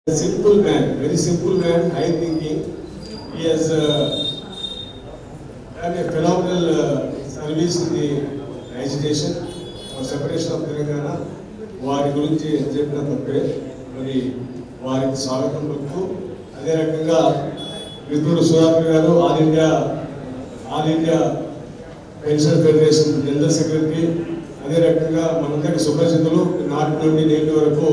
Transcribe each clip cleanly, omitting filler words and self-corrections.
Simple man, very simple man, high thinking. He has done a phenomenal service in the agitation or separation of Telangana. వారి గురించి చెప్పిన తప్పే మరి వారికి స్వాగతం పలుకుతూ అదే రకంగా మిత్రుడు సుధాకర్ గారు all India pension federation general secretary, అదే రకంగా మనందరికీ సుపరిచితులు నాటి నుండి నేటి వరకు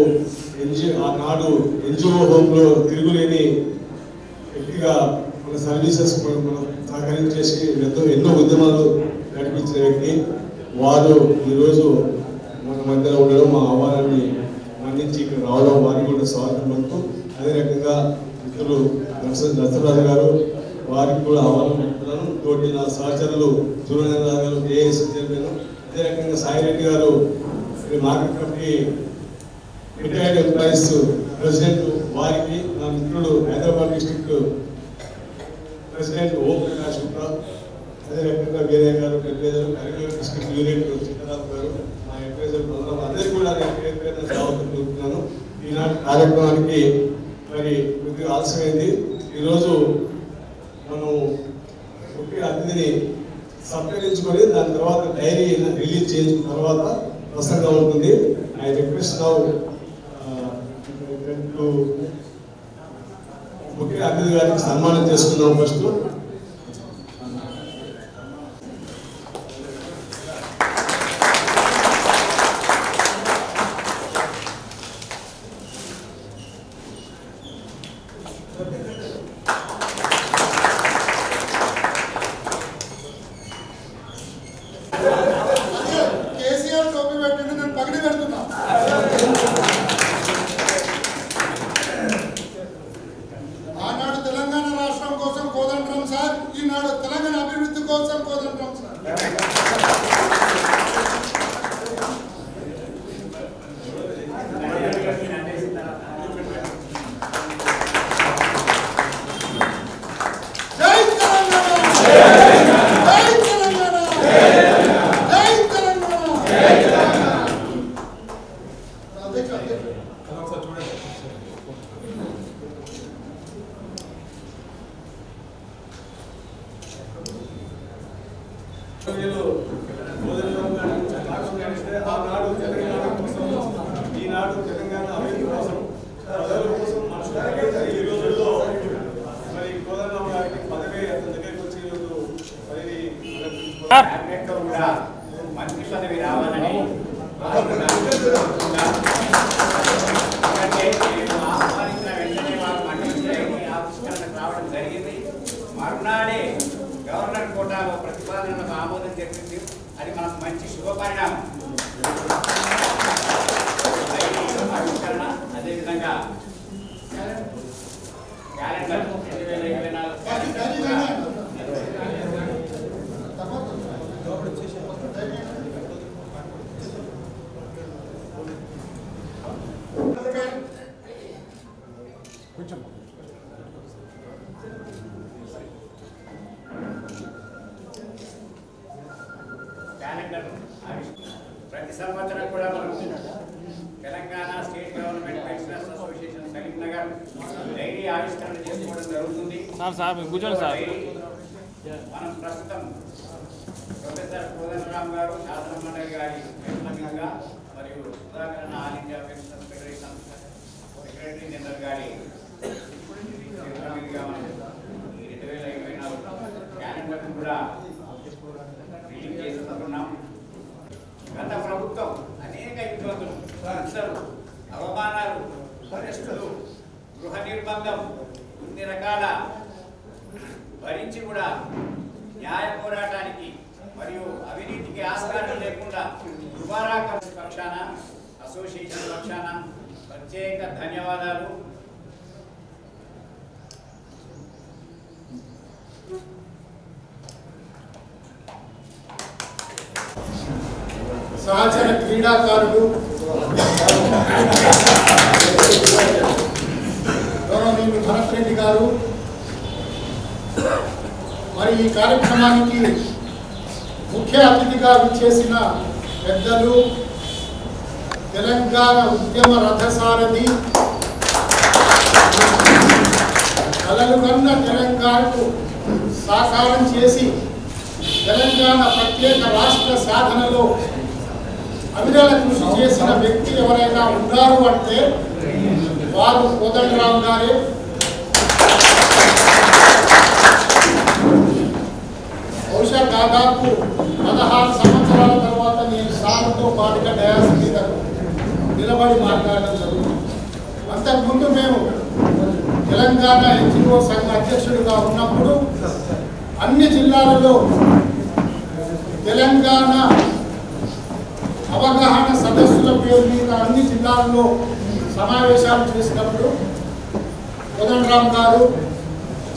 ఆనాడు ఎన్జిఓ హోమ్లో తిరుగులేని వ్యక్తిగా మన సర్వీసెస్ మనం సహకరించేసి ఎన్నో ఉద్యమాలు నడిపించిన వ్యక్తి వారు ఈరోజు మన మధ్యలో ఉండడం, మా ఆహ్వానాన్ని మన్నించి ఇక్కడ రావడం వారికి కూడా స్వాగతం పలుకుతూ, అదే రకంగా మిత్రులు నరసరాజు గారు వారికి కూడా ఆహ్వానం పెడుతున్నాను. తోటి నా సహచరులు సూర్యనారాయణ గారు ఏఎస్ చైర్మన్, అదే రకంగా సాయిరెడ్డి గారు market committee retired employees president, వారికి నా మిత్రుడు హైదరాబాద్ డిస్ట్రిక్ట్ ప్రెసిడెంట్ ఓం ప్రకాష్ గుప్తా, అదే రకంగా వీరయ్య గారు పెద్దలు కరీంనగర్ డిస్ట్రిక్ట్ యూనిట్ చిత్తరావు గారు, మా అడ్వైజర్ బృందం అందరికీ కూడా నేను పేరు పేరున స్వాగతం చెబుతున్నాను. ఈనాటి కార్యక్రమానికి మరి కొద్దిగా ఆలస్యమైంది. ఈరోజు మనం ముఖ్య అతిథిని సత్కరించుకొని దాని తర్వాత డైరీ రిలీజ్ చేసిన తర్వాత ప్రసంగం ఉంటుంది. ఐ రిక్వెస్ట్ నౌ ముఖ్య అతిథి గారికి సన్మానం చేసుకుందాం. ఫస్ట్ కేసీఆర్ టోపీ పెట్టండి, నేను పగడి పెడుతున్నా. ఆనాడు తెలంగాణ రాష్ట్రం కోసం కోదండరాం సార్, ఈనాడు తెలంగాణ అభివృద్ధి కోసం కోదండరాం సార్. ఆనాడు తెలంగాణ కోసం, ఈనాడు తెలంగాణ అభివృద్ధి కోసం, ప్రజల కోసం ఈ రోజుల్లో మరి కోదండరాం గారికి పదవి అతని దగ్గరికి వచ్చి ఈరోజు మరి కూడా మంత్రి పదవి రావాలని ఆహ్వానించిన వెంటనే వారు మంత్రి ఆవిష్కరణకు రావడం జరిగింది. మరునాడే గవర్నర్ కోటాలో ప్రతిపాదనలకు ఆమోదం తెలిపింది. అది మనకు మంచి శుభపరిణామం. ఆవిష్కరణ అదేవిధంగా క్యాలెండర్ 2024 కొంచెం క్యాలెండర్ ప్రతి సంవత్సరం కూడా మనం Telangana state government pensioners association Karimnagar diary ఆవిష్కరణ చేసుకోవడం జరుగుతుంది. మనం ప్రస్తుతం ప్రొఫెసర్ కోదండరాం గారు శాసన మండలి గారి నిర్మలంగా మరియు సుధాకరణ All India Pensioners Federation Secretary General గారి నిర్మలంగా మనం 2024 క్యాలెండర్ కూడా రిలీజ్ చేసుకుంటున్నాం. గత ప్రభుత్వం అనేక ఇబ్బందులు, హింసలు, అవమానాలు, అరెస్టులు, గృహ నిర్బంధం, ఇన్ని రకాల భరించి కూడా న్యాయ పోరాటానికి మరియు అవినీతికి ఆస్కారం లేకుండా దుబారా పక్షాన అసోసియేషన్ పక్షాన ప్రత్యేక ధన్యవాదాలు. సహచర క్రీడాకారులు గౌరవనీయులు భరత్ రెడ్డి గారు, మరి ఈ కార్యక్రమానికి ముఖ్య అతిథిగా విచ్చేసిన పెద్దలు, తెలంగాణ ఉద్యమ రథసారథి కలలు కన్న తెలంగాణకు సాకారం చేసి తెలంగాణ ప్రత్యేక రాష్ట్ర సాధనలో అవిరళ కృషి చేసిన వ్యక్తి ఎవరైనా ఉన్నారు అంటే వారు కోదండరామ్ గారే. బహుశా దాదాపు 16 సంవత్సరాల తర్వాత నేను సార్తో పాటుగా డయాస్ మీద నిలబడి మాట్లాడడం జరుగుతుంది. అంతకుముందు మేము తెలంగాణ ఎన్జిఓ సంఘ అధ్యక్షుడిగా ఉన్నప్పుడు అన్ని జిల్లాలలో తెలంగాణ అవగాహన సదస్సుల పేరు మీద అన్ని జిల్లాల్లో సమావేశాలు చేసినప్పుడు కోదండరామ్ గారు,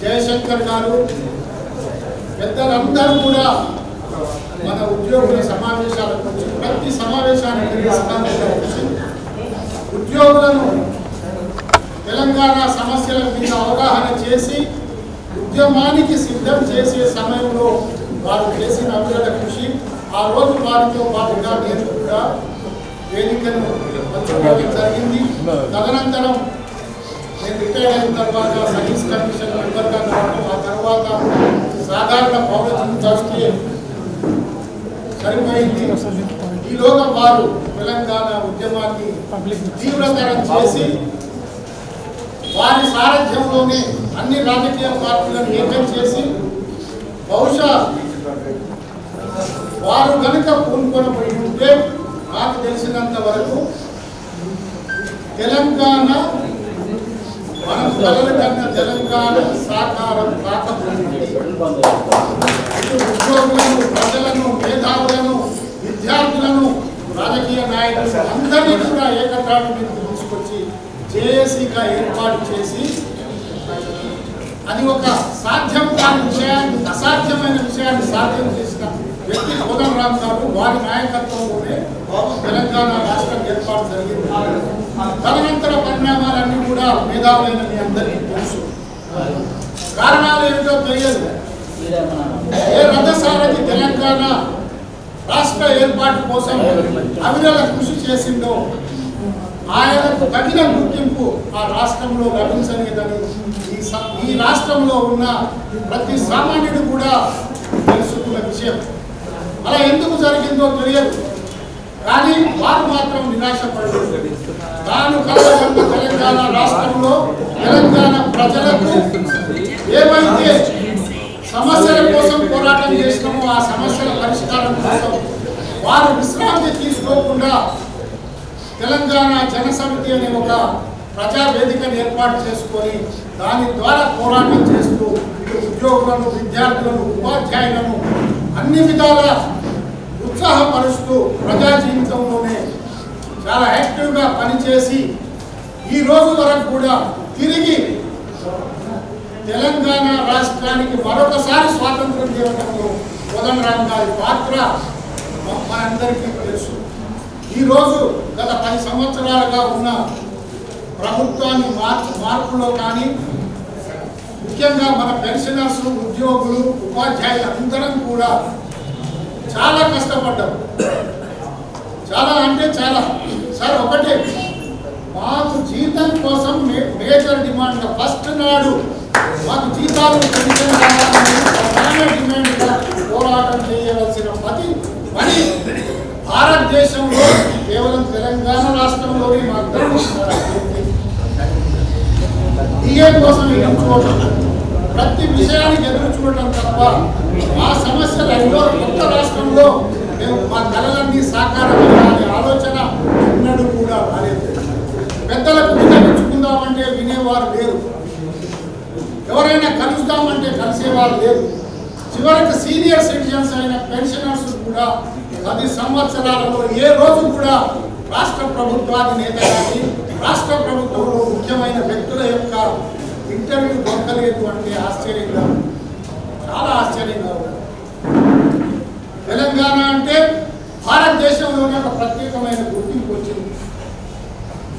జయశంకర్ గారు, పెద్దలందరూ కూడా మన ఉద్యోగుల సమావేశాలకు వచ్చి ప్రతి సమావేశానికి ఉద్యోగులను తెలంగాణ సమస్యల మీద అవగాహన చేసి ఉద్యమానికి సిద్ధం చేసే సమయంలో వారు చేసిన అవిరళ కృషి, ఆ రోజు వారితో పాటుగా నేను కూడా వేదికను పంచుకోవడం జరిగింది. తదనంతరం నేను రిటైర్ అయిన తర్వాత సర్వీస్ కమిషన్ మెంబర్గా రావడం, ఆ తర్వాత సాధారణ పౌరత్వం చేస్తే సరిపోయింది. ఈలోగా వారు తెలంగాణ ఉద్యమాన్ని తీవ్రతరం చేసి వారి సారథ్యంలోనే అన్ని రాజకీయ పార్టీలను ఏకం చేసి బహుశా వారు కనుక పూనుకొనబడి ఉంటే నాకు తెలిసినంత వరకు తెలంగాణ మనం కలలు కన్న తెలంగాణ సాకారం కాకపోయింది. ఉద్యోగులను, ప్రజలను, మేధావులను, విద్యార్థులను, రాజకీయ నాయకులను అందరినీ కూడా ఏకతాటి మీద తీసుకొచ్చి జేఏసీగా ఏర్పాటు చేసి అది ఒక సాధ్యం కాని విషయాన్ని, అసాధ్యమైన విషయాన్ని సాధ్యం చేసిన వ్యక్తి కోదండరామ్ గారు. వారి నాయకత్వంలోనే తెలంగాణ రాష్ట్రం ఏర్పాటు జరిగింది. తదనంతర పరిణామాలన్నీ కూడా మేధావులైన మీ అందరికీ తెలుసు. కారణాలు ఏమిటో తెలియదు. ఏ రథసారథి తెలంగాణ రాష్ట్ర ఏర్పాటు కోసం అవిరళ కృషి చేసిందో ఆయనకు తగిన గుర్తింపు ఆ రాష్ట్రంలో లభించలేదని ఈ రాష్ట్రంలో ఉన్న ప్రతి సామాన్యుడు కూడా తెలుసుకున్న విషయం. అలా ఎందుకు జరిగిందో తెలియదు, కానీ వారు మాత్రం నిరాశపడలేదు. తాను కలగన్న తెలంగాణ రాష్ట్రంలో తెలంగాణ ప్రజలకు ఏవైతే సమస్యల కోసం పోరాటం చేసినామో ఆ సమస్యల పరిష్కారం కోసం వారు విశ్రాంతి తీసుకోకుండా తెలంగాణ జనసమితి అనే ఒక ప్రజావేదికను ఏర్పాటు చేసుకొని దాని ద్వారా పోరాటం చేస్తూ ఉద్యోగులను, విద్యార్థులను, ఉపాధ్యాయులను అన్ని విధాల ఉత్సాహపరుస్తూ ప్రజా జీవితంలోనే చాలా యాక్టివ్గా పనిచేసి ఈ రోజు వరకు కూడా తిరిగి తెలంగాణ రాష్ట్రానికి మరొకసారి స్వాతంత్రం ఇవ్వడంలో కోదండరామ్ గారి పాత్ర మనందరికీ తెలుసు. ఈరోజు గత 10 సంవత్సరాలుగా ఉన్న ప్రభుత్వాన్ని మార్పులో కానీ ముఖ్యంగా మన పెన్షనర్స్, ఉద్యోగులు, ఉపాధ్యాయులు అందరం కూడా చాలా కష్టపడ్డాం. చాలా అంటే చాలా. సార్ ఒకటే, మాకు జీతం కోసం మేజర్ డిమాండ్ ఫస్ట్ నాడు మాకు జీతాలు పెన్షన్ కావాలని ప్రధాన డిమాండ్గా పోరాటం చేయవలసిన పని భారతదేశంలో కేవలం తెలంగాణ రాష్ట్రంలోనే మాత్రం డిఏ కోసం ఎదురు చూడటం, ప్రతి విషయానికి ఎదురు చూడటం తప్ప మా సమస్యలలో కొత్త రాష్ట్రంలో మేము మా కళలన్నీ సాకారమయ్యాలనే ఆలోచన ఉన్నడు కూడా రాలేదు. పెద్దలకు విన్నవించుకుందామంటే వినేవారు లేరు, ఎవరైనా కలుస్తామంటే కలిసేవారు లేరు. చివరికి సీనియర్ సిటిజన్స్ అయిన పెన్షనర్స్ కూడా 10 సంవత్సరాలలో ఏ రోజు కూడా రాష్ట్ర ప్రభుత్వాన్ని నేత కానీ రాష్ట్ర ప్రభుత్వంలో ముఖ్యమైన వ్యక్తుల యొక్క ఇంటర్వ్యూ దొరకలేదు అంటే ఆశ్చర్యంగా, చాలా ఆశ్చర్యంగా ఉంది. తెలంగాణ అంటే భారతదేశంలోనే ఒక ప్రత్యేకమైన గుర్తింపు వచ్చింది.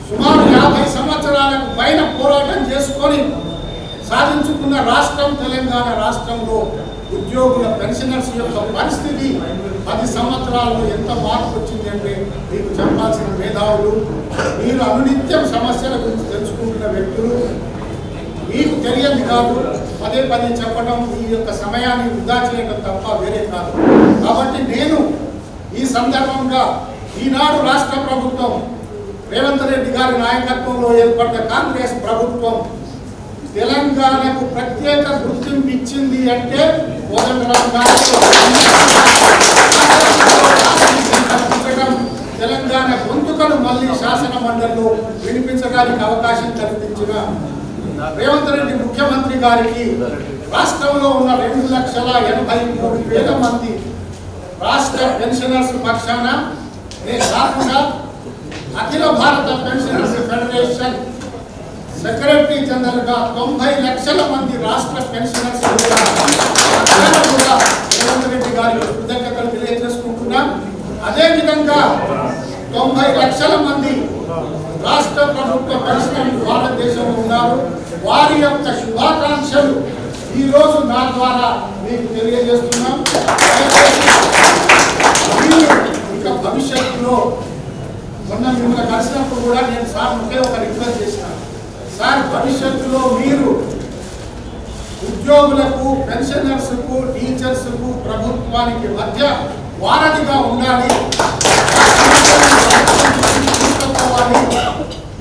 సుమారు 50 సంవత్సరాలకు పైన పోరాటం చేసుకొని సాధించుకున్న రాష్ట్రం తెలంగాణ రాష్ట్రంలో ఉద్యోగుల, పెన్షనర్స్ యొక్క పరిస్థితి 10 సంవత్సరాల్లో ఎంత మార్పు వచ్చింది అంటే మీకు చెప్పాల్సిన మేధావులు, మీరు అనునిత్యం సమస్యల గురించి తెలుసుకుంటున్న వ్యక్తులు మీకు తెలియదు కాదు, పదే పదే చెప్పడం ఈ యొక్క సమయాన్ని వృధా చేయడం తప్ప వేరే కాదు. కాబట్టి నేను ఈ సందర్భంగా ఈనాడు రాష్ట్ర ప్రభుత్వం రేవంత్ రెడ్డి గారి నాయకత్వంలో ఏర్పడ్డ కాంగ్రెస్ ప్రభుత్వం తెలంగాణకు ప్రత్యేక గుర్తింపు ఇచ్చింది అంటే తెలంగాణ గొంతుకను మళ్ళీ శాసన మండలిలో వినిపించడానికి అవకాశం కల్పించిన రేవంత్ రెడ్డి ముఖ్యమంత్రి గారికి రాష్ట్రంలో ఉన్న 2,83,000 మంది రాష్ట్ర పెన్షనర్స్ పక్షాన నేను కాకుండా అఖిల భారత పెన్షనర్స్ ఫెడరేషన్ సెక్రటరీ జనరల్ గా 90 లక్షల మంది రాష్ట్ర పెన్షనర్స్ కూడా రేవంత్ రెడ్డి గారికి కృతజ్ఞతలు తెలియజేసుకుంటున్నాం. అదేవిధంగా 90 లక్షల మంది రాష్ట్ర ప్రభుత్వ పెన్షనర్లు భారతదేశంలో ఉన్నారు. వారి యొక్క శుభాకాంక్షలు ఈ రోజు నా ద్వారా మీకు తెలియజేస్తున్నాం. ఇక భవిష్యత్తులో మొన్న మిమ్మల్ని కలిసినప్పుడు కూడా నేను సార్ ఒకే ఒక రిక్వెస్ట్ చేసినాను. సార్ భవిష్యత్తులో మీరు ఉద్యోగులకు, పెన్షనర్స్కు, టీచర్స్కు, ప్రభుత్వానికి మధ్య వారధిగా ఉండాలి.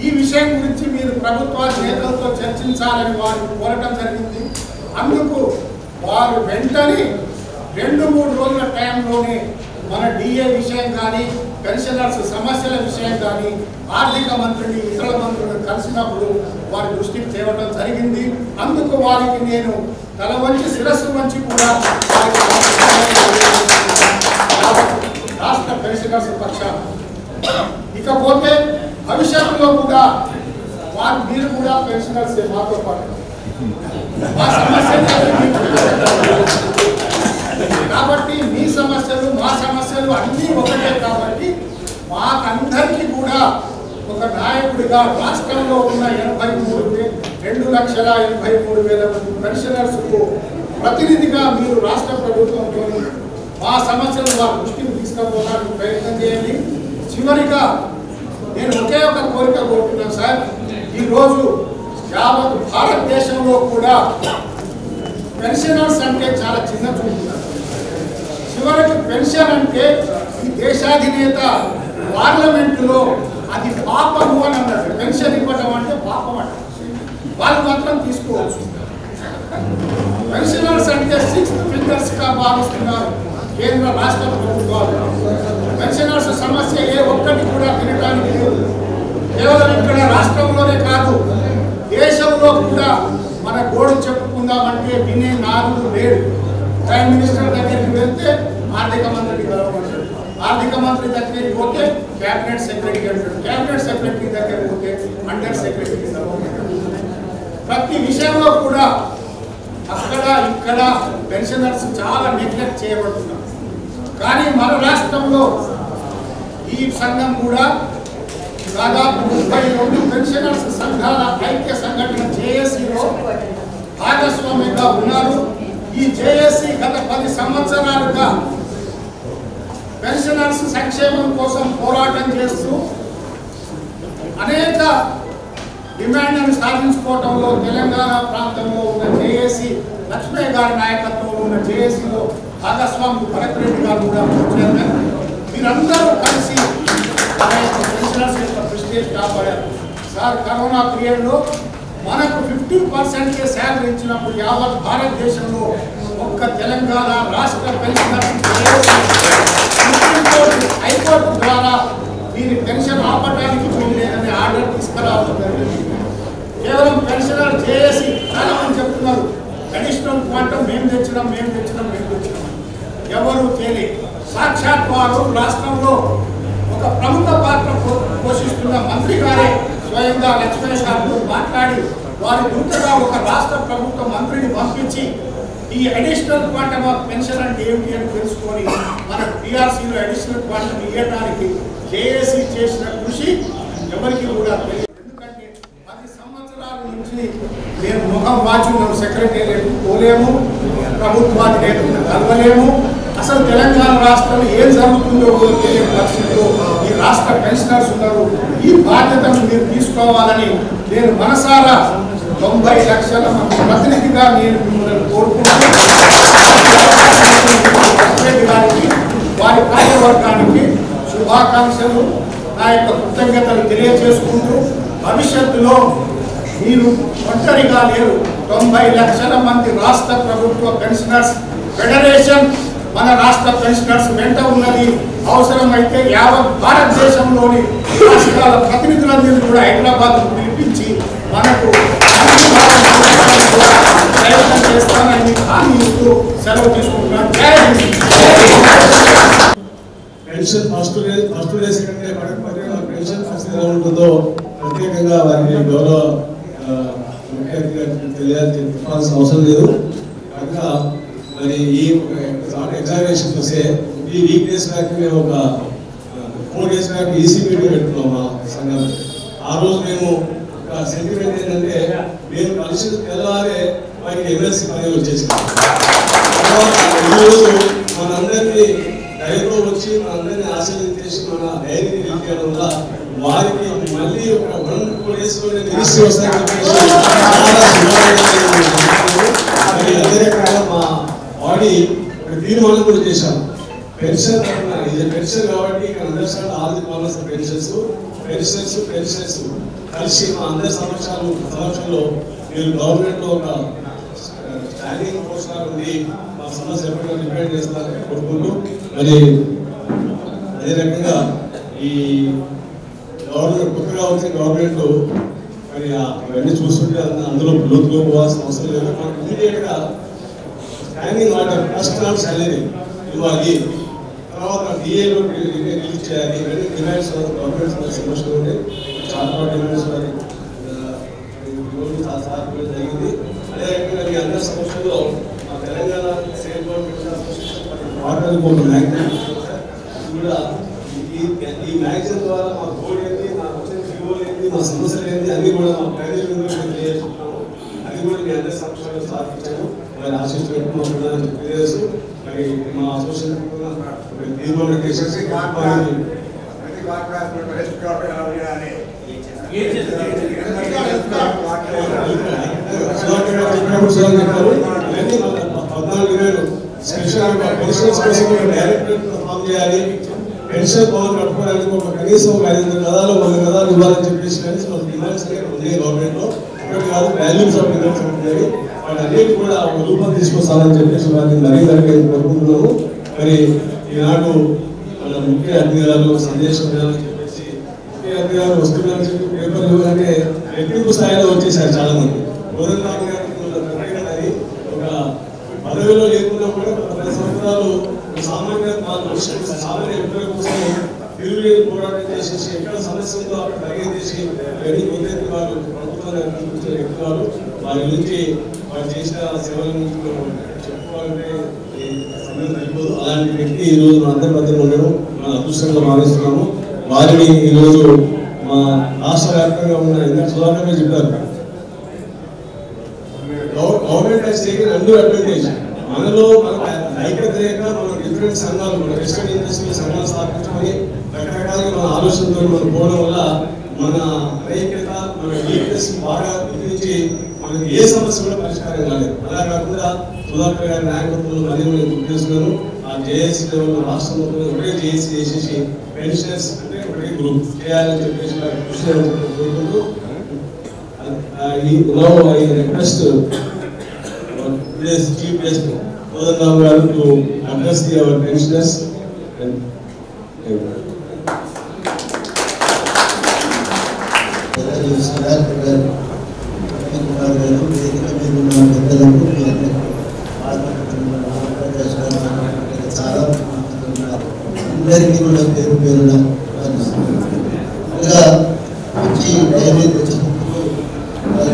ఈ విషయం గురించి మీరు ప్రభుత్వ నేతలతో చర్చించాలని వారు కోరటం జరిగింది. అందుకు వారు వెంటనే 2-3 రోజుల టైంలోనే మన డిఏ విషయం కానీ, పెన్షనర్స్ సమస్యల విషయం కానీ ఆర్థిక మంత్రిని, ఇతర మంత్రులను కలిసినప్పుడు వారి దృష్టికి తేవడం జరిగింది. అందుకు వారికి నేను తల వంచి శిరస్సు వంచి కూడా రాష్ట్ర పెన్షనర్స్ పక్షాన. ఇకపోతే భవిష్యత్తులో కూడా మీరు కూడా పెన్షనర్స్ మాతో పాటు మా సమస్యలు కాబట్టి మీ సమస్యలు మా సమస్యలు అన్నీ ఒకటే. కాబట్టి మాకందరికీ కూడా ఒక నాయకుడిగా రాష్ట్రంలో ఉన్న 2,83,000 మంది పెన్షనర్స్కు ప్రతినిధిగా మీరు రాష్ట్ర ప్రభుత్వంతో మా సమస్యలు వారి దృష్టికి తీసుకుపోవడానికి ప్రయత్నం చేయండి. చివరిగా నేను ఒకే ఒక కోరిక కోరుతున్నాను సార్. ఈరోజు యావత్ భారతదేశంలో కూడా పెన్షనర్స్ అంటే చాలా చిన్న చూపుతున్నారు. చివరికి పెన్షన్ అంటే ఈ దేశాధినేత పార్లమెంటులో అది పాపము అని అన్నారు. పెన్షన్ ఇవ్వడం అంటే పాపం అంట. వాళ్ళు మాత్రం తీసుకోవచ్చు. పెన్షనర్స్ అంటే 6th ఫింగర్స్ గా భావిస్తున్నారు కేంద్ర రాష్ట్ర ప్రభుత్వాలు. పెన్షనర్స్ సమస్య ఏ ఒక్కటి కూడా తినడానికి లేదు. కేవలం ఇక్కడ రాష్ట్రంలోనే కాదు, దేశంలో కూడా మన గోడు చెప్పుకుందామంటే వినే నాదుడు లేడు. ప్రైమ్ మినిస్టర్ దగ్గరికి వెళ్తే ఆర్థిక మంత్రికి కలవమంటాడు, ఆర్థిక మంత్రి దగ్గరికి పోతే క్యాబినెట్ సెక్రటరీ అంటాడు, క్యాబినెట్ సెక్రటరీ దగ్గరికి పోతే అండర్ సెక్రటరీ కలవమంటాడు. ప్రతి విషయంలో కూడా అక్కడ ఇక్కడ పెన్షనర్స్ చాలా నెగ్లెక్ట్ చేయబడుతున్నారు. కానీ మన రాష్ట్రంలో ఈ సంఘం కూడా దాదాపు 32 పెన్షనర్స్ సంఘాల ఐక్య సంఘటన జేఏసీలో భాగస్వామ్యంగా ఉన్నారు. ఈ జేఏసీ గత 10 సంవత్సరాలుగా పెన్షనర్స్ సంక్షేమం కోసం పోరాటం చేస్తూ అనేక డిమాండ్లను సాధించుకోవడంలో తెలంగాణ ప్రాంతంలో ఉన్న జేఏసీ, లక్ష్మయ్య గారి నాయకత్వంలో ఉన్న జేఏసీలో భాగస్వామి భరత్ రెడ్డి గారు కూడా చైర్మన్. మీరందరూ కలిసి పెన్షనర్స్ యొక్క ప్రెస్టేజ్ కాపాడారు సార్. కరోనా పీరియడ్లో మనకు 50% శాలరీ ఇచ్చినప్పుడు యావత్ భారతదేశంలో ఒక్క తెలంగాణ రాష్ట్ర పెన్షనర్స్ హైకోర్టు ద్వారా దీని పెన్షన్ ఆపడానికి వీల్లేదని ఆర్డర్ తీసుకురావడం జరిగింది. కేవలం పెన్షనర్ జేఏసీ చాలా మంది చెప్తున్నారు అడిషనల్ క్వాంటం మేము తెచ్చినాం. ఎవరు తేలి సాక్షాత్ వారు రాష్ట్రంలో ఒక ప్రముఖ పాత్ర పోషిస్తున్న మంత్రి గారే స్వయంగా లక్ష్మయ్య గారితో మాట్లాడి వారి దూతగా ఒక రాష్ట్ర ప్రభుత్వ మంత్రిని పంపించి ఈ అడిషనల్ క్వాంటమ్ ఆఫ్ పెన్షన్ అంటే ఏమిటి అని తెలుసుకొని మన టీఆర్సీలో అడిషనల్ క్వాంటమ్ ఇవ్వడానికి జేఏసీ చేసిన కృషి ఎవరికి కూడా తెలియదు. ఎందుకంటే 10 సంవత్సరాల నుంచి మేము ముఖం వాచున్నాం, సెక్రటేరియట్ పోలేము, ప్రభుత్వాన్ని నేతలను కలవలేము. అసలు తెలంగాణ రాష్ట్రంలో ఏం జరుగుతుందో కూడా తెలియని పరిస్థితిలో ఈ రాష్ట్ర పెన్షనర్స్ ఉన్నారు. ఈ బాధ్యతను మీరు తీసుకోవాలని నేను మనసారా 90 లక్షల మంది ప్రతినిధిగా నేను మిమ్మల్ని కోరుకుంటూ గారికి వారి కార్యవర్గానికి శుభాకాంక్షలు నా యొక్క కృతజ్ఞతలు తెలియజేసుకుంటూ భవిష్యత్తులో మీరు ఒంటరిగా లేరు. 90 లక్షల మంది రాష్ట్ర ప్రభుత్వ పెన్షనర్స్ ఫెడరేషన్ మన రాష్ట్ర పెన్షనర్స్ వెంట ఉన్నది. అవసరమైతే యావత్ భారతదేశంలోని రాష్ట్రాల ప్రతినిధులందరినీ కూడా హైదరాబాద్కు పిలిపించి మనకు ప్రయత్నం చేస్తానని హామీ ఇస్తూ సెలవు తీసుకుంటున్నాను. పెన్షన్ ఫస్ట్ డేస్ కంటే పెన్షన్ ఫస్ట్ ఎలా ఉంటుందో ప్రత్యేకంగా వారికి గౌరవ ముఖ్య అతిథిగా చెప్పాల్సిన అవసరం లేదు. కనుక మరి ఈ ఎగ్జామినేషన్ చూస్తే ఈ వీక్ డేస్ బ్యాక్ మేము ఒక 4 days బ్యాక్ ఈసీ మీటింగ్ పెట్టుకున్నాం మా సంఘం. ఆ రోజు మేము ఒక సెంటిమెంట్ ఏంటంటే మేము కలిసి తెల్లవారే వారికి ఎమ్మెల్సీ పదవి వచ్చేసింది. ఈరోజు మనందరినీ ధైర్యంలో వచ్చి మనందరినీ ఆశీర్వదించేసి మన ధైర్యం నిలిపేయడం వల్ల వారికి మళ్ళీ ఒక 1-2 days లోనే మినిస్ట్రీ వస్తాయని చెప్పేసి అదే రకంగా మా బాడీ తీర్మానం కూడా చేశాం. పెన్షన్ ఇది పెన్షన్ కాబట్టి ఇక్కడ understand all the commerce pensions కలిసి మా అందరి సంవత్సరంలో మీరు గవర్నమెంట్ లో ఒక స్టాండింగ్ పోస్ట్ గా ఉండి మా సమస్య ఎప్పటికీ డిపెండ్ చేస్తారని కోరుకుంటూ మరి అదే రకంగా ఈ గవర్నమెంట్ కొత్తగా వచ్చిన గవర్నమెంట్ మరి అవన్నీ చూస్తుంటే అందులో లోతులో పోవాల్సిన అవసరం లేదు. మనకు ఇమీడియట్ గా standing order first not salary ఇవ్వాలి, తర్వాత డిఏలో రిలీజ్ చేయాలి. ఇవన్నీ డిమాండ్స్ గవర్నమెంట్ సమస్యలు ఉంటే చాలా డిమాండ్స్ జరిగింది. అదే రకంగా ఈ అందరి సమస్యల్లో మా తెలంగాణ స్టేట్ గవర్నమెంట్ కూడా ఈ మ్యాగజైన్ ద్వారా మా బోర్డు ఏంటి, మా వచ్చిన ఫీవోలు ఏంటి, మా సమస్యలు ఏంటి అన్ని కూడా మా ప్రజలు తెలియజేసుకుంటాము. అది కూడా మీ అందరి సమస్యలు సాధించాము. మరి ఆశిస్తున్నట్టు తెలియజేస్తూ మరి మా అసోసియేషన్ పెన్షన్ భవన్ కట్టుకోవడానికి ఒక కనీసం 500 గదాలు 100 గదాలు ఇవ్వాలని చెప్పేసి కనీసం డిమాండ్స్ ఉన్నాయి గవర్నమెంట్ లో. ఒకటి కాదు, వాల్యూస్ ఆఫ్ డిమాండ్స్ ఉంటాయి. వాటి అన్నిటి కూడా ఒక రూపం తీసుకొస్తామని చెప్పేసి వారిని నరేంద్రకి కోరుకుంటున్నాము. మరి ఈనాడు మన ముఖ్య అతిథి గారు సందేశం ఇవ్వాలని చెప్పేసి ముఖ్య అతిథి గారు వస్తున్నారని చెప్పి పేపర్ ఇవ్వాలంటే రెట్టింపు స్థాయిలో వచ్చేసారు చాలా మంది. గోరంట్ల గారికి ఒక పదవిలో లేకుండా కూడా 10 సంవత్సరాలు సామాన్య ఎంప్లాయ్ కోసం తిరుగులేని పోరాటం చేసేసి ఎక్కడ సమస్య ఉందో అక్కడ తగ్గించేసి ఇవన్నీ కొందరికి వారు ప్రభుత్వాన్ని అనిపించిన వ్యక్తి వారు. వారి గురించి వారు చేసిన సేవల నుంచి చెప్పుకోవాలంటే సమయం సరిపోదు. అలాంటి వ్యక్తి ఈరోజు మన అందరి మధ్యలో ఉండడం మన అదృష్టంగా భావిస్తున్నాము. వారిని ఈరోజు మా రాష్ట్ర వ్యాప్తంగా ఉన్న ఎంత సుధాకర్గా చెప్పారు. Government has taken undue advantage. మనలో మన ఐక్యత లేక మన డిఫరెంట్ సంఘాలు మన వెస్టర్న్ ఇండస్ట్రీ సంఘాలు స్థాపించుకొని రకరకాలుగా మన ఆలోచనతో మనం పోవడం వల్ల మన ఐక్యత మన వీక్నెస్ బాగా గుర్తించి మనకి ఏ సమస్య కూడా పరిష్కారం కాలేదు. అలా కాకుండా సుధాకర్ గారి నాయకత్వంలో మళ్ళీ నేను గుర్తు చేస్తున్నాను. ఆ జేఏసీ లెవెల్లో రాష్ట్ర మొత్తంలో ఒకటే జేఏసీ చేసేసి పెన్షనర్స్ అంటే ఒకటే గ్రూప్ చేయాలని చెప్పేసి కృషి కోరుకుంటూ request Chief Guest Kodandaram garu to address our pensioners and అందరికీ కూడా పేరు పేరున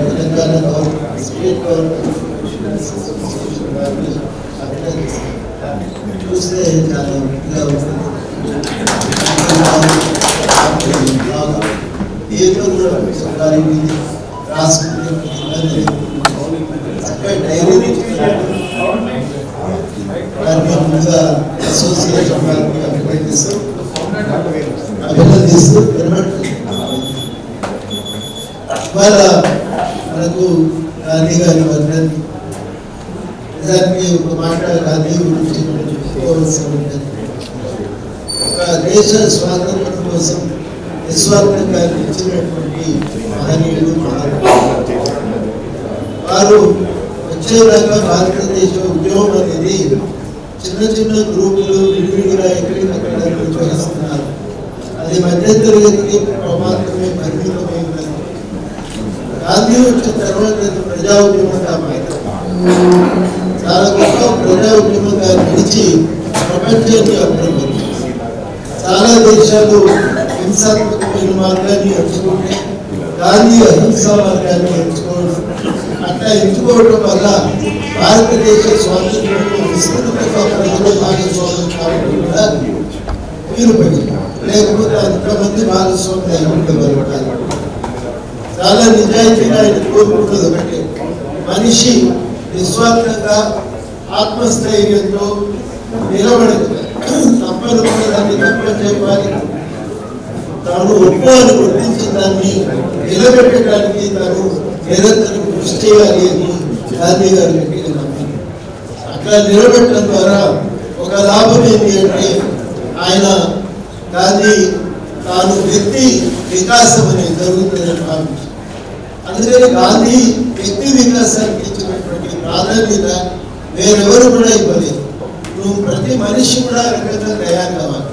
తెలంగాణ స్టేట్ గవర్నమెంట్ చూస్తే చాలా ముఖ్యంగా ఉంటుంది. దీంట్లో కూడా వారికి రాసుకునే చక్కటి డైరీ వారిని ముందుగా అసోసియేషన్ వారికి అభినందిస్తూ ఇవాళ మన మనకు గాంధీ గారి వర్ధంతి. నిజానికి ఒక మాట గాంధీ గురించి మనం చెప్పుకోవాల్సి ఉంటుంది. ఒక దేశ స్వాతంత్రం కోసం నిస్వార్థంగా నిలిచినటువంటి మహనీయుడు వారు వచ్చేదాకా భారతదేశ ఉద్యమం అనేది చిన్న చిన్న గ్రూపులు విడివిడిగా ఎక్కడికక్కడ నిర్వహిస్తున్నారు. అది మధ్యతరగతికి మాత్రమే పరిమితమైంది. గాంధీ వచ్చిన తర్వాత ప్రజా ఉద్యమంగా మారింది. చాలా గొప్ప ప్రజా ఉద్యమంగా నిలిచి ప్రపంచాన్ని అభివృద్ధి. చాలా దేశాలు హింసాత్మకమైన మార్గాన్ని ఎంచుకుంటే గాంధీ అహింసా మార్గాన్ని ఎంచుకోవడం. అట్లా ఎంచుకోవడం వల్ల భారతదేశ స్వాతంత్రంలో విస్తృతంగా ప్రజలు భాగస్వామ్యం కావడం కూడా వీలుపడింది. లేకపోతే అంతమంది భాగస్వామ్యం ఉండేవారు. చాలా నిజాయితీగా ఆయన కోరుకున్నది ఒకటి, మనిషి నిస్వార్థంగా ఆత్మస్థైర్యంతో నిలబడదు. తప్పను దాన్ని తప్పని చెప్పాలి. తాను ఒప్పు అని గుర్తించిన దాన్ని నిలబెట్టడానికి తాను నిరంతరం కృషి చేయాలి అని గాంధీ గారు గట్టిగా నమ్మారు. అట్లా నిలబెట్టడం ద్వారా ఒక లాభం ఏంటి అంటే ఆయన గాంధీ తాను వ్యక్తి వికాసం అనేది జరుగుతుందని భావించారు. అందుకని గాంధీ వ్యక్తి వికాసానికి ఇచ్చినటువంటి ప్రాధాన్యత వేరెవరు కూడా ఇవ్వలేదు. నువ్వు ప్రతి మనిషి కూడా రకంగా తయారు కావాలి.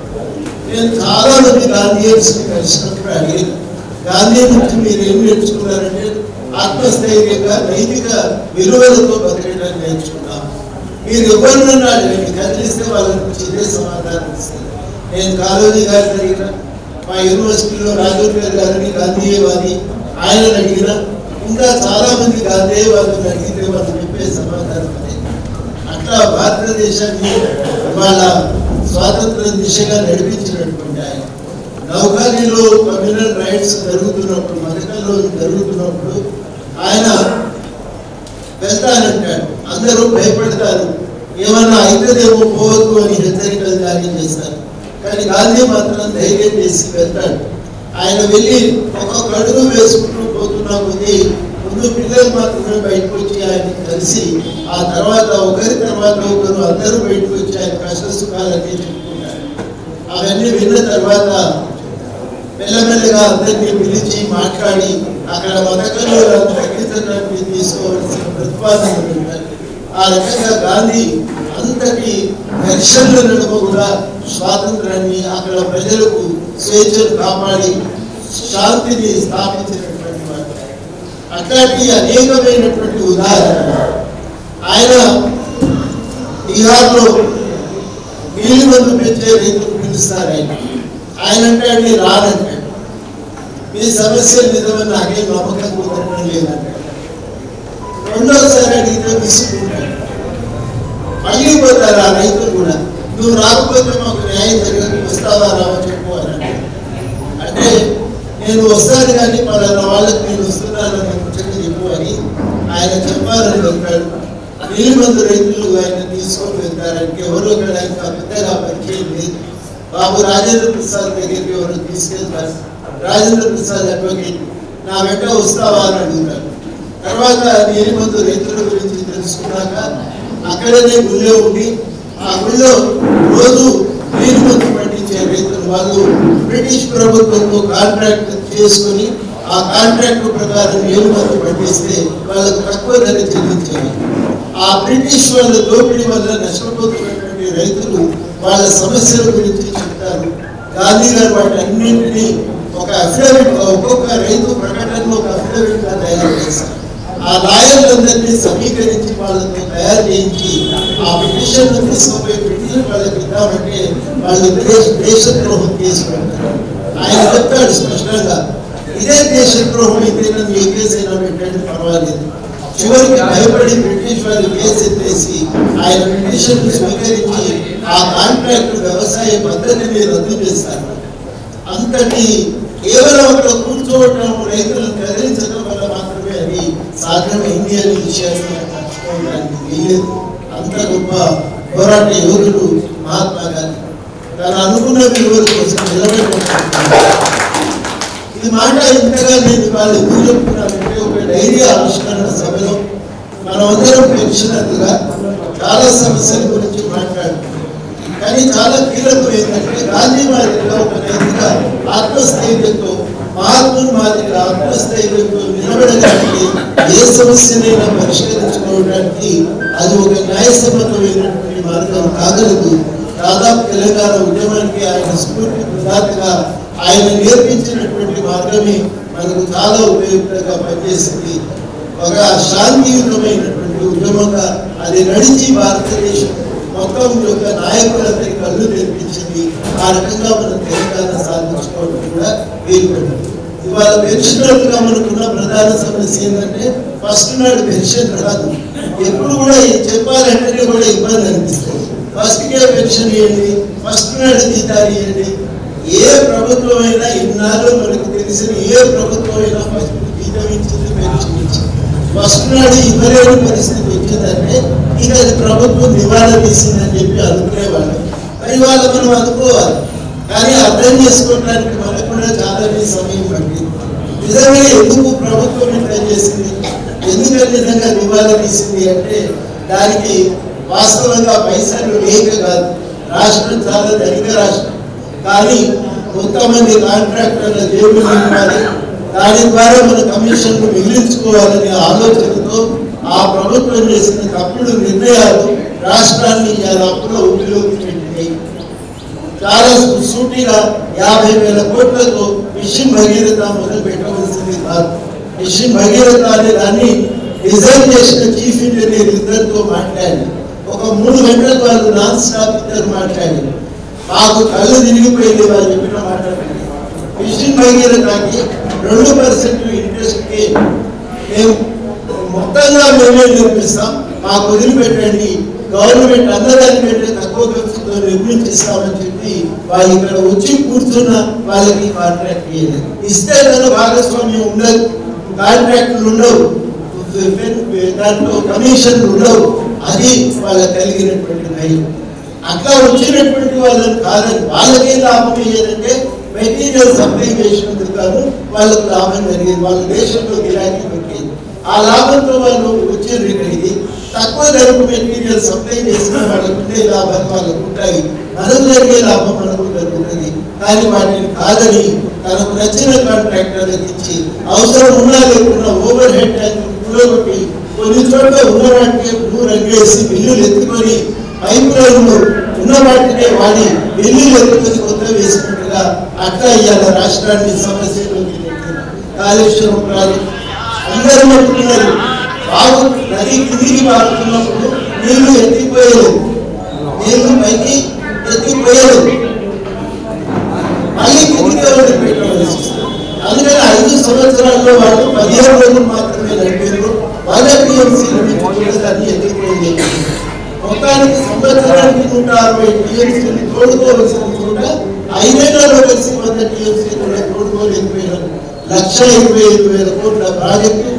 నేను చాలా మంది గాంధీయన్స్ని కలిసినప్పుడు అడిగి గాంధీ నుంచి మీరు ఏం నేర్చుకున్నారంటే ఆత్మస్థైర్యంగా నైతిక విలువలతో బతకడానికి నేర్చుకున్నాం. మీరు ఎవరినన్నా అడగండి, కదిలిస్తే వాళ్ళ నుంచి ఇదే సమాధానం ఇస్తారు. నేను కాళోజీ గారిని అడిగిన, మా యూనివర్సిటీలో రాజేంద్ర గారిని గాంధీయవాది ఆయన అడిగిన, ఇంకా చాలా మంది గాంధీయవాదులు అడిగితే వాళ్ళు చెప్పే సమాధానం అదే. అట్లా భారతదేశాన్ని వాళ్ళ స్వాతంత్ర దిశగా నడిపించినటువంటి ఆయన నౌకాలీలో కమ్యూనల్ రైట్స్ జరుగుతున్నప్పుడు, మదకల్లో జరుగుతున్నప్పుడు ఆయన వెళ్తానంటాడు. అందరూ భయపడతారు, ఏమన్నా అయితేదేమో పోవద్దు అని హెచ్చరికలు జారీ చేస్తారు. కానీ గాంధీ మాత్రం ధైర్యం చేసి వెళ్తాడు. ఆయన వెళ్ళి ఒక్కొక్క అడుగు వేసుకుంటూ పోతున్నా కొద్దీ ముందు పిల్లలు మాత్రమే బయటకు వచ్చి ఆయన కలిసి, ఆ తర్వాత ఒకరి తర్వాత ఒకరు అందరూ బయటకు వచ్చి ఆయన కష్ట సుఖాలన్నీ చెప్పుకుంటారు. అవన్నీ విన్న తర్వాత మెల్లమెల్లగా అందరినీ పిలిచి మాట్లాడి అక్కడ మదకలో తగ్గించడానికి తీసుకోవాల్సిన ప్రతిపాదనలు ఉంటారు. ఆ రకంగా గాంధీ అంతటి ఘర్షణల నడుమ కూడా స్వాతంత్రాన్ని, అక్కడ ప్రజలకు స్వేచ్ఛను కాపాడి శాంతిని స్థాపించినటువంటి వారు. అట్లాంటి అనేకమైనటువంటి ఉదాహరణ. ఆయన బీహార్లో నీళ్ళు మందు పెంచే రైతులు పిలుస్తారు. ఆయన అంటే రానంటాడు. మీ సమస్యలు నిజమని నాకేం నమ్మకం కుదరడం లేదంటాడు. రెండోసారి అడిగితే విసుకుంటాడు. మళ్ళీ పోతారు ఆ రైతులు కూడా, నువ్వు రాకపోతే మాకు న్యాయం జరగదు, వస్తావా రావా చెప్పు అని అంటే, నేను వస్తాను కానీ పలానా వాళ్ళకి నేను వస్తున్నానని ముచ్చట్లు చెప్పు అని ఆయన చెప్పాలని వెళ్తాడు. నీళ్ళు మంది రైతులు ఆయన తీసుకొని వెళ్తారంటే ఎవరు అక్కడ ఇంకా పెద్దగా పరిచయం లేదు. బాబు రాజేంద్ర ప్రసాద్ దగ్గరికి ఎవరు తీసుకెళ్తారు. రాజేంద్ర ప్రసాద్ అడ్వకేట్ నా వెంట వస్తావా అని అడుగుతారు. తర్వాత నీళ్ళు మంది రైతుల గురించి తెలుసుకున్నాక అక్కడనే గుళ్ళో ఉండి, ఆ గుళ్ళో రోజు నీళ్ళు మందు పండించే రైతులు వాళ్ళు బ్రిటిష్ ప్రభుత్వంతో కాంట్రాక్ట్ చేసుకొని ఆ కాంట్రాక్ట్ ప్రకారం నీళ్ళు మందు పండిస్తే వాళ్ళకు తక్కువ ధర చెల్లించారు. ఆ బ్రిటిష్ వాళ్ళ దోపిడీ వల్ల నష్టపోతున్నటువంటి రైతులు వాళ్ళ సమస్యల గురించి చెప్తారు. గాంధీ గారు వాటి అన్నింటినీ ఒక అఫిడవిట్, ఒక్కొక్క రైతు ప్రకటనలో ఒక అఫిడవిట్ గా తయారు చేస్తారు. ఆ లాయర్లందరినీ సమీకరించి వాళ్ళతో తయారు చేయించి ఆ పిటిషన్ను తీసుకుపోయి పిటిషన్ వాళ్ళకి ఇద్దామంటే వాళ్ళు దేశద్రోహం కేసు పెడతారు. ఆయన చెప్తాడు స్పష్టంగా, ఇదే దేశద్రోహం అయితే నన్ను ఏ కేసు అయినా పెట్టండి పర్వాలేదు. చివరికి భయపడి బ్రిటిష్ వాళ్ళు కేసు ఎత్తేసి ఆయన పిటిషన్ స్వీకరించి ఆ కాంట్రాక్ట్ వ్యవసాయ పద్ధతిని రద్దు చేస్తారు. అంతటి కేవలం అక్కడ కూర్చోవటం, రైతులను కదిలించడం వల్ల మాత్రమే అది సాధ్యమైంది అనే విషయాన్ని పంచుకోవడానికి వీలేదు. అంత గొప్ప పోరాట యోధుడు మహాత్మా గాంధీ. తను అనుకున్న విలువల కోసం నిలబెట్టారు. ఈ మాట ఇంతగా నేను వాళ్ళు ఎందుకు చెప్తున్నానంటే, ఒక ధైర్య ఆవిష్కరణ సభలో మనమందరం పెన్షనర్లుగా చాలా సమస్యల గురించి మాట్లాడాం. కానీ చాలా కీలకం ఏంటంటే గాంధీ మాదిరిగా ఒక నైతిక ఆత్మస్థైర్యంతో, మహాత్ముని మాదిరిగా ఆత్మస్థైర్యంతో నిలబడడానికి ఏ సమస్యనైనా పరిష్కరించుకోవడానికి అది ఒక న్యాయసమ్మతమైనటువంటి మార్గం కాగలదు. దాదాపు తెలంగాణ ఉద్యమానికి ఆయన స్ఫూర్తి ప్రదాతగా ఆయన నేర్పించినటువంటి మార్గమే మనకు చాలా ఉపయుక్తంగా పనిచేసింది. ఒక శాంతియుతమైనటువంటి ఉద్యమంగా అది నడిచి భారతదేశం మొత్తం యొక్క నాయకులందరికీ కళ్ళు తెరిపించింది. ఆ రకంగా మనం తెలంగాణ సాధించుకోవడం కూడా వీలుపడింది. ఇవాళ పెన్షనర్లుగా మనకున్న ప్రధాన సమస్య ఏంటంటే ఫస్ట్ నాడు పెన్షన్ రాదు. ఎప్పుడు కూడా చెప్పాలంటేనే కూడా ఇబ్బంది అనిపిస్తుంది. ఫస్ట్కే పెన్షన్ ఇవ్వండి, ఫస్ట్ నాడు జీతాలు ఇవ్వండి. ఏ ప్రభుత్వం అయినా ఇన్నాళ్ళు మనకు తెలిసిన ఏ ప్రభుత్వం అయినా ఫస్ట్ జీతం ఇచ్చింది, పెన్షన్ ఇచ్చింది. ఫస్ట్ నాడు ఇవ్వలేని పరిస్థితి వచ్చిందంటే ఇక అది ప్రభుత్వం దివాళా తీసిందని చెప్పి అనుకునేవాళ్ళు. మరి వాళ్ళు మనం అనుకోవాలి, కానీ అర్థం చేసుకోవడానికి మనకు కూడా చాలా సమయం పట్టింది. నిజంగా ఎందుకు ప్రభుత్వం ఇట్లా చేసింది, ఎందుకని నిజంగా దివాళా తీసింది అంటే దానికి వాస్తవంగా పైసలు లేక కాదు. రాష్ట్రం చాలా ధనిక రాష్ట్రం, కానీ కొంతమంది కాంట్రాక్టర్ల జేబులు నింపాలి, దాని ద్వారా మన కమిషన్లు మిగిలించుకోవాలనే ఆలోచనతో ఆ ప్రభుత్వం చేసిన తప్పుడు నిర్ణయాలు రాష్ట్రాన్ని అప్పుల ఊపిలోకి పెట్టినాయి. చాలా సూటిగా 50,000 కోట్లతో మిషన్ భగీరథ మొదలు పెట్టవలసింది కాదు. మిషన్ భగీరథ అనే దాన్ని డిజైన్ చేసిన చీఫ్ ఇంజనీర్ ఇద్దరితో మాట్లాడి ఒక 3 గంటలకు వాళ్ళు నాన్ స్టాప్ ఇద్దరు మాట్లాడి మాకు కళ్ళు తిరిగిపోయింది. వాళ్ళు చెప్పిన మాట్లాడండి. మిషన్ భగీరథకి 2% ఇంట్రెస్ట్కి మేము మొత్తంగా మేమే నిర్మిస్తాం, మాకు వదిలిపెట్టండి, గవర్నమెంట్ అందరికంటే తక్కువ ఖర్చుతో నిర్మించిస్తామని చెప్పి వాళ్ళు ఇక్కడ వచ్చి కూర్చున్న వాళ్ళకి కాంట్రాక్ట్ ఇవ్వలేదు. ఇస్తే దాని భాగస్వామ్యం ఉండదు, కాంట్రాక్టులు ఉండవు, దాంట్లో కమిషన్లు ఉండవు. అది వాళ్ళకి కలిగినటువంటి ధైర్యం. అట్లా వచ్చినటువంటి వాళ్ళని కాదని వాళ్ళకే లాభం అయ్యేదంటే మెటీరియల్ సప్లై చేసినందుకు కాదు వాళ్ళకు లాభం జరిగేది. వాళ్ళ దేశంలో గిరాకీ పెట్టేది. ఆ లాభంతో వాళ్ళు వచ్చేది ఇక్కడికి. తక్కువ ధరకు మెటీరియల్ సప్లై చేసిన వాళ్ళకు ఉండే లాభాలు వాళ్ళకు ఉంటాయి, మనకు జరిగే లాభం మనకు జరుగుతుంది. కానీ వాటిని కాదని తనకు నచ్చిన కాంట్రాక్టర్లకు ఇచ్చి అవసరం ఉన్నా లేకుండా ఓవర్ హెడ్ ట్యాంక్ కూలగొట్టి కొన్ని చోట్ల ఉన్న వాటికే బ్లూ రంగేసి బిల్లులు ఎత్తుకొని పైపులను ఉన్న వాటినే వాడి బిల్లులు ఎత్తుకొని కొత్త వేసినట్టుగా అట్లా ఇవాళ రాష్ట్రాన్ని సమస్యలోకి కాళేశ్వరం ప్రాజెక్టు అందరూ చెప్తున్నారు. బాగు నది కిందికి పారుతున్నప్పుడు నీళ్లు ఎత్తిపోయేది, నీళ్లు పైకి ఎత్తిపోయేది, మళ్ళీ కిందికి వదిలిపెట్టవలసి. అందుకని 5 సంవత్సరాల్లో వాళ్ళు 15 రోజులు మాత్రమే నడిపారు. వాళ్ళ టీఎంసీలు దాన్ని ఎత్తిపోయింది. మొత్తానికి సంవత్సరానికి 160 టీఎంసీలు తోడుకోవలసిన చోట 5 ఏళ్లలో కలిసి 100 టీఎంసీలు కూడా తోడుకోలేకపోయినారు. 1,25,000 కోట్ల ప్రాజెక్టు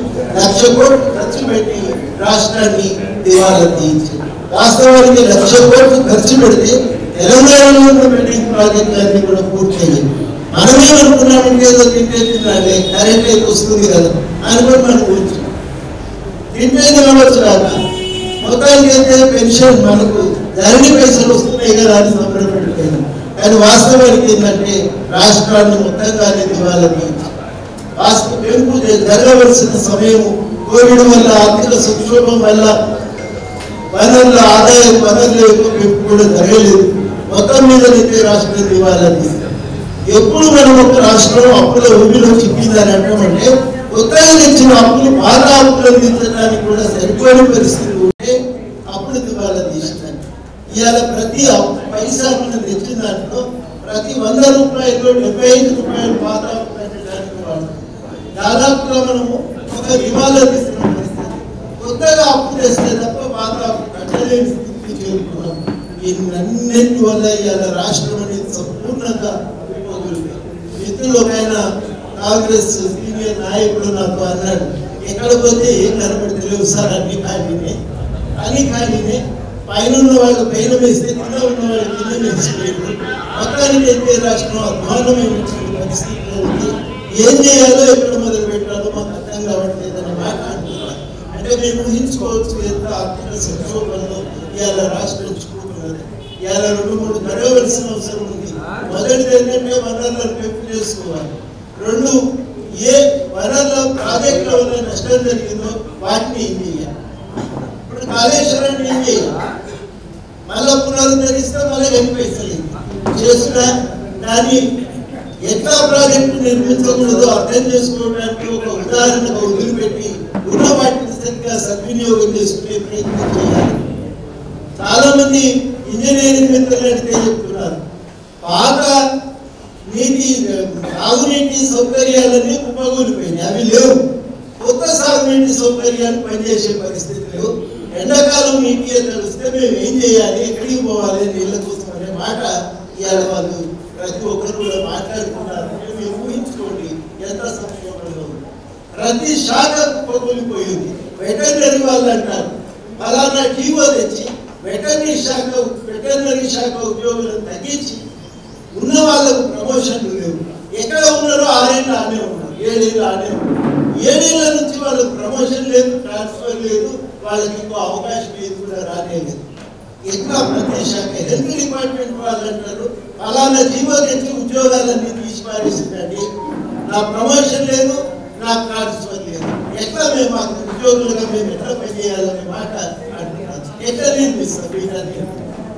1,00,000 కోట్లు ఖర్చు పెట్టి రాష్ట్రాన్ని దివాలా తీయించింది. వాస్తవానికి 1,00,000 కోట్లు ఖర్చు పెడితే తెలంగాణలో ఉన్న పెండింగ్ ప్రాజెక్టులన్నీ కూడా పూర్తయ్యాయి. మనమేమనుకున్నామంటే ఏదో తింటే తినాలి, కరెంట్ అయితే వస్తుంది కదా అనుకుని మనం కూర్చున్నాం. తింటే తినవచ్చు కాక మొత్తానికి అయితే పెన్షన్ మనకు ధరణి పైసలు వస్తున్నాయి కదా అని సంబరపడిపోయినాం. కానీ వాస్తవానికి ఏంటంటే రాష్ట్రాన్ని మొత్తంగానే దివాలా తీయించారు. వాస్తవ పెంపు జరగవలసిన సమయం కోవిడ్ వల్ల, ఆర్థిక సంక్షోభం వల్ల వనరుల ఆదాయం వనరుల పెంపు కూడా జరగలేదు. మొత్తం మీద అయితే రాష్ట్రం దివాలా తీస్తారు. ఎప్పుడు మనం ఒక రాష్ట్రం అప్పుల ఊబిలో చిక్కిందని అంటామంటే కొత్తగా తెచ్చిన అప్పులు పాత అప్పులను తీర్చడానికి కూడా సరిపోయిన పరిస్థితి ఉంటే అప్పుడు దివాలా తీసినారు. ఇవాళ ప్రతి పైసా మనం తెచ్చిన దాంట్లో ప్రతి 100 రూపాయలు 75 రూపాయలు పాత అప్పు కట్టడానికి వాడు. దాదాపుగా మనము ఒక దివాలా తీసిన పరిస్థితి. కొత్తగా అప్పు తెస్తే తప్ప పాత అప్పు కట్టలేని స్థితికి చేరుకున్నాం. ఇవన్నింటి వల్ల ఇవాళ రాష్ట్రం అనేది సంపూర్ణంగా మిత్రులు ఒక ఆయన కాంగ్రెస్ సీనియర్ నాయకుడు నాకు అన్నాడు, ఎక్కడ పోతే ఏం కనబడతలేవు సార్ అన్ని ఖాళీనే పైన ఉన్న వాళ్ళు పైన వేస్తే కింద ఉన్న వాళ్ళు కింద వేసిపోయారు. మొత్తానికి అయితే రాష్ట్రం అధ్వానమైన పరిస్థితిలో ఉంది. ఏం చేయాలో ఎక్కడ మొదలు పెట్టాలో మాకు అర్థం కావట్లేదనే మాట మేము ఊహించుకోవచ్చు ఎంత ఆర్థిక సంక్షోభంలో ఇవాళ రాష్ట్రం ఎంచుకుంటున్నది. ఇవాళ 2-3 జరగవలసిన అవసరం ఉంది. మొదటిది ఏంటంటే వనరులను పెంపు చేసుకోవాలి. 2 ఏ వనరుల ప్రాజెక్టుల వల్ల నష్టం జరిగిందో వాటిని ఏం చేయాలి. ఇప్పుడు కాళేశ్వరాన్ని ఏం చేయాలి, మళ్ళా పునరుద్ధరిస్తే మళ్ళీ ఎన్ని పైసలు చేస్తున్నా దాన్ని ఎట్లా ప్రాజెక్టు నిర్మించకూడదో అర్థం చేసుకోవడానికి ఒక ఉదాహరణగా వదిలిపెట్టి ఉన్న వాటిని సరిగ్గా సద్వినియోగం చేసుకునే ప్రయత్నం చేయాలి. చాలా మంది ఇంజనీరింగ్ మిత్రులు అంటే చెప్తున్నారు పాత సాగునీటి సౌకర్యాలన్నీ కుప్పగూలిపోయినాయి, అవి లేవు. కొత్త సాగునీటి సౌకర్యాలు పనిచేసే పరిస్థితి లేవు. ఎండాకాలం నీటి తడిస్తే మేము ఏం చేయాలి, ఎక్కడికి పోవాలి నీళ్ళ కోసం అనే మాట ఇవాళ వాళ్ళు ప్రతి ఒక్కరు కూడా మాట్లాడుతున్నారు. మేము ఊహించుకోండి ఎంత సంక్షోభంలో ఉంది. ప్రతి శాఖ కుప్పగూలిపోయింది. వెటర్నరీ వాళ్ళు అంటారు ఫలానా టీవో తెచ్చి వెటర్నరీ శాఖ ఉద్యోగులను తగ్గించి ఉన్న వాళ్ళకు ప్రమోషన్లు లేవు. ఎక్కడ ఉన్నారో 6 ఏళ్ళు ఆనే ఉన్నారు, 7 ఏళ్ళు ఆనే ఉన్నారు. 7 ఏళ్ళ నుంచి వాళ్ళకు ప్రమోషన్ లేదు, ట్రాన్స్ఫర్ లేదు, వాళ్ళకి ఇంకో అవకాశం ఏది కూడా రాలేదు. ఎట్లా ప్రతి శాఖ హెల్త్ డిపార్ట్మెంట్ వాళ్ళు అంటారు ఫలానా జీవో తెచ్చి ఉద్యోగాలన్నీ తీసి పారేసిందండి, నా ప్రమోషన్ లేదు, నాకు ట్రాన్స్ఫర్ లేదు. ఎట్లా మేము మాకు ఉద్యోగులుగా మేము ఎట్లా పనిచేయాలనే మాట అంటున్నాను. ఎట్లా నిర్మిస్తాం వీటన్ని?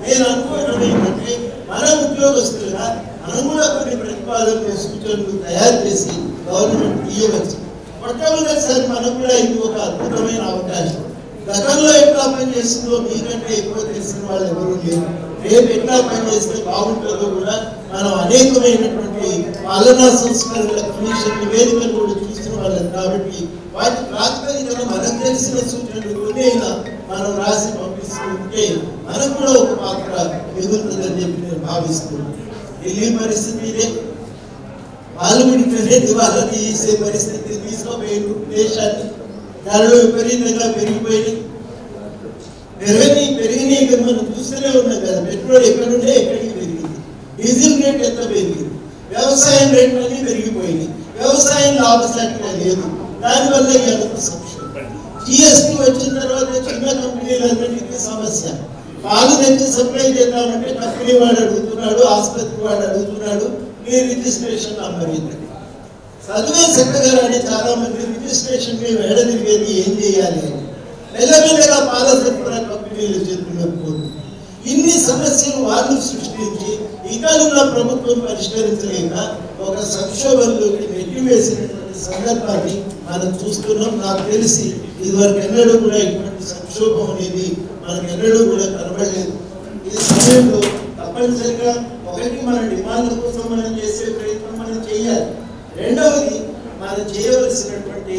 నేను అనుకోవడం ఏంటంటే మన ఉద్యోగస్తులుగా మనం కూడా కొన్ని ప్రతిపాదనలు సూచనలు తయారు చేసి గవర్నమెంట్ ఇవ్వచ్చు. మొట్టమొదటిసారి మనకు కూడా ఇది ఒక అద్భుతమైన అవకాశం. గతంలో ఎట్లా పనిచేస్తుందో మీకంటే ఎక్కువ తెలిసిన వాళ్ళు ఎవరు లేరు. రేపు ఎట్లా పనిచేస్తే బాగుంటుందో కూడా మనం అనేకమైనటువంటి పాలనా సంస్కరణల కమిషన్ నివేదికలు కూడా చూసిన వాళ్ళం కాబట్టి వాటి ప్రాతిపదికన మనకు తెలిసిన సూచనలు కొన్నైనా మనం రాసి పంపిస్తూ ఉంటే మనకు కూడా ఒక పాత్ర మిగులుతుందని చెప్పి నేను భావిస్తున్నాను. ఢిల్లీ పరిస్థితి ఇదే, పార్లమెంట్లోనే దివాలా తీసే పరిస్థితి తీసుకుపోయిన దేశాన్ని. ధరలు విపరీతంగా పెరిగినాయి మనం చూస్తూనే ఉన్నాం కదా. పెట్రోల్ ఎక్కడుంటే ఎక్కడికి పెరిగింది, డీజిల్ రేట్ ఎంత పెరిగింది, వ్యవసాయం రేట్లన్నీ పెరిగిపోయినాయి. వ్యవసాయం లాభసాటిగా లేదు, దానివల్ల ఎంత సంక్షోభం. జిఎస్టీ వచ్చిన తర్వాత చిన్న కంపెనీలన్నింటికీ సమస్య. పాలు తెచ్చి సప్లై చేద్దామంటే కంపెనీ వాడు అడుగుతున్నాడు, ఆసుపత్రి వాడు అడుగుతున్నాడు, మీ రిజిస్ట్రేషన్ నంబర్ ఏంటంటే చదివే చక్కగా అని చాలా మంది రిజిస్ట్రేషన్ మీద తిరిగేది ఏం చేయాలి అని మెల్లమెల్లగా పాల సరఫరా కంపెనీలు చేతుల్లోకి పోతుంది. ఇన్ని సమస్యలు వాళ్ళు సృష్టించి ఇకనున్న ప్రభుత్వం పరిష్కరించలేక ఒక సంక్షోభంలోకి నెట్టివేసినటువంటి సందర్భాన్ని మనం చూస్తున్నాం. నాకు తెలిసి ఇదివరకు ఎన్నడూ కూడా ఇటువంటి సంక్షోభం అనేది మనకు ఎన్నడూ కూడా కనబడలేదు. ఈ సమయంలో తప్పనిసరిగా ఒకటి మన డిమాండ్ల కోసం మనం చేసే ప్రయత్నం మనం చేయాలి. రెండవది మనం చేయవలసినటువంటి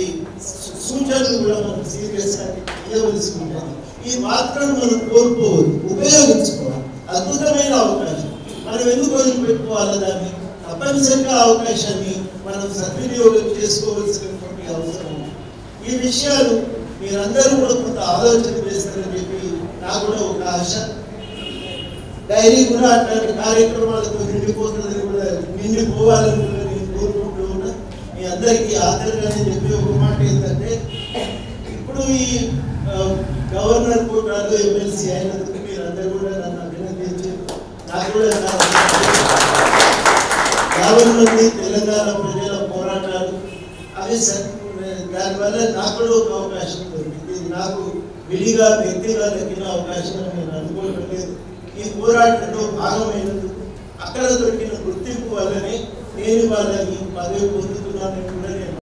సూచనలు కూడా మనం సీరియస్గా చేయవలసి ఉంటుంది. ఈ మాత్రం మనం కోల్పోవద్దు, ఉపయోగించుకోవాలి. అద్భుతమైన అవకాశం, మనం ఎందుకు వదిలిపెట్టుకోవాలి దాన్ని? తప్పనిసరిగా అవకాశాన్ని మనం సద్వినియోగం చేసుకోవాల్సినటువంటి అవసరం ఉంది. ఈ విషయాలు మీరందరూ కూడా కొంత ఆలోచన చేస్తారని చెప్పి నాకు కూడా ఒక ఆశ. డైరీ కూడా అట్లాంటి కార్యక్రమాలతో నిండిపోతుందని కూడా నిండిపోవాలని కూడా నేను కోరుకుంటూ ఉన్నా. మీ అందరికీ ఆదరణగానే చెప్పి ఒక మాట ఏంటంటే, ఇప్పుడు ఈ గవర్నర్ కోటాలో ఎమ్మెల్సీ అయినందుకు మీరందరూ కూడా నన్ను అభినందించారు. నాకు కూడా 50 మంది తెలంగాణ ప్రజల పోరాటాలు అవి దానివల్ల నాకు కూడా ఒక అవకాశం దొరికింది. నాకు విడిగా వ్యక్తిగా దక్కిన అవకాశం నేను అనుకోవడం లేదు. ఈ పోరాటంలో భాగమైనందుకు అక్కడ దొరికిన గుర్తింపు వల్లనే నేను వాళ్ళ ఈ పదవి పొందుతున్నానని కూడా నేను